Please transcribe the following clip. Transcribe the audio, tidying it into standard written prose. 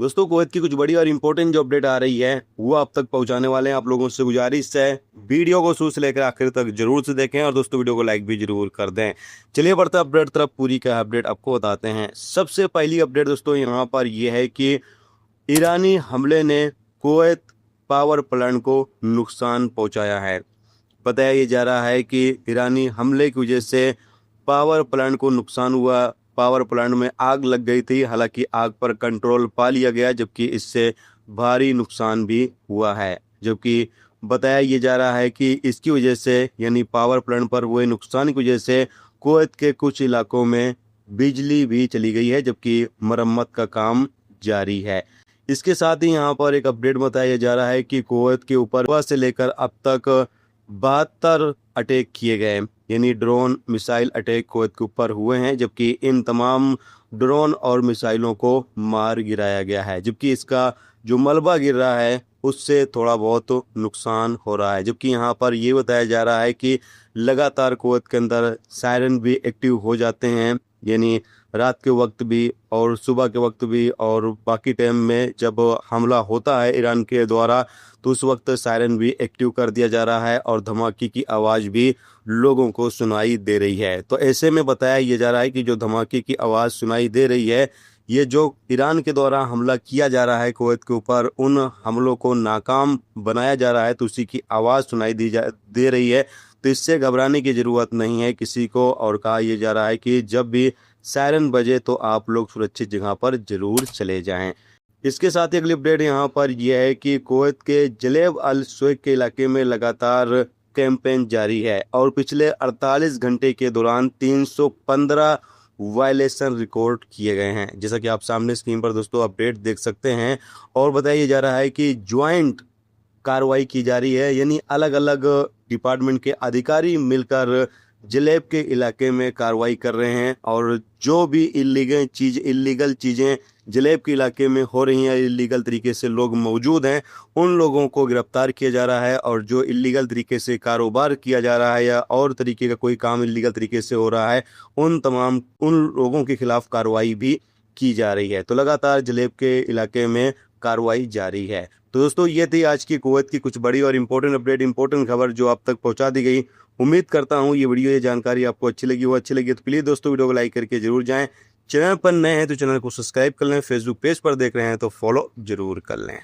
दोस्तों कुवैत की कुछ बड़ी और इम्पोर्टेंट जो अपडेट आ रही है वो आप तक पहुंचाने वाले हैं। आप लोगों से गुजारिश है वीडियो को शुरू से लेकर आखिर तक जरूर से देखें और दोस्तों वीडियो को लाइक भी जरूर कर दें। चलिए बढ़ते अपडेट तरफ। पूरी का अपडेट आपको बताते हैं। सबसे पहली अपडेट दोस्तों यहाँ पर यह है कि ईरानी हमले ने कुवैत पावर प्लांट को नुकसान पहुंचाया है। बताया ये जा रहा है कि ईरानी हमले की वजह से पावर प्लांट को नुकसान हुआ। पावर प्लांट में आग लग गई थी, हालांकि आग पर कंट्रोल पा लिया गया, जबकि इससे भारी नुकसान भी हुआ है। जबकि बताया ये जा रहा है कि इसकी वजह से यानी पावर प्लांट पर हुए नुकसान की वजह से कुवैत के कुछ इलाकों में बिजली भी चली गई है, जबकि मरम्मत का काम जारी है। इसके साथ ही यहाँ पर एक अपडेट बताया जा रहा है कि कुवैत के ऊपर सुबह से लेकर अब तक 72 अटैक किए गए, यानी ड्रोन मिसाइल अटैक कुवैत के ऊपर हुए हैं, जबकि इन तमाम ड्रोन और मिसाइलों को मार गिराया गया है। जबकि इसका जो मलबा गिर रहा है उससे थोड़ा बहुत नुकसान हो रहा है। जबकि यहाँ पर ये बताया जा रहा है कि लगातार कुवैत के अंदर सायरन भी एक्टिव हो जाते हैं, यानी रात के वक्त भी और सुबह के वक्त भी और बाकी टाइम में जब हमला होता है ईरान के द्वारा तो उस वक्त सायरन भी एक्टिव कर दिया जा रहा है और धमाके की आवाज़ भी लोगों को सुनाई दे रही है। तो ऐसे में बताया ये जा रहा है कि जो धमाके की आवाज़ सुनाई दे रही है, ये जो ईरान के द्वारा हमला किया जा रहा है कुवैत के ऊपर, उन हमलों को नाकाम बनाया जा रहा है, तो उसी की आवाज़ सुनाई दे रही है। तो इससे घबराने की ज़रूरत नहीं है किसी को। और कहा यह जा रहा है कि जब भी सायरन बजे तो आप लोग सुरक्षित जगह पर जरूर चले जाएं। इसके साथ ही अगली अपडेट यहाँ पर यह है कि कुवैत के जलेब अल सुएग के इलाके में लगातार कैंपेन जारी है और पिछले 48 घंटे के दौरान 315 वायलेशन रिकॉर्ड किए गए हैं, जैसा कि आप सामने स्क्रीन पर दोस्तों अपडेट देख सकते हैं। और बताया जा रहा है कि ज्वाइंट कार्रवाई की जा रही है, यानी अलग अलग डिपार्टमेंट के अधिकारी मिलकर जलेब के इलाके में कार्रवाई कर रहे हैं और जो भी इलीगल चीज़ें जलेब के इलाके में हो रही हैं, इलीगल तरीके से लोग मौजूद हैं, उन लोगों को गिरफ्तार किया जा रहा है। और जो इलीगल तरीके से कारोबार किया जा रहा है या और तरीके का कोई काम इलीगल तरीके से हो रहा है, उन लोगों के खिलाफ कार्रवाई भी की जा रही है। तो लगातार जलेब के इलाके में कार्रवाई जारी है। तो दोस्तों ये थी आज की कुवैत की कुछ बड़ी और इम्पोर्टेंट अपडेट, इम्पोर्टेंट खबर जो आप तक पहुंचा दी गई। उम्मीद करता हूं ये जानकारी आपको अच्छी लगी हो। अच्छी लगी तो प्लीज़ दोस्तों वीडियो को लाइक करके जरूर जाएं। चैनल पर नए हैं तो चैनल को सब्सक्राइब कर लें। फेसबुक पेज पर देख रहे हैं तो फॉलो जरूर कर लें।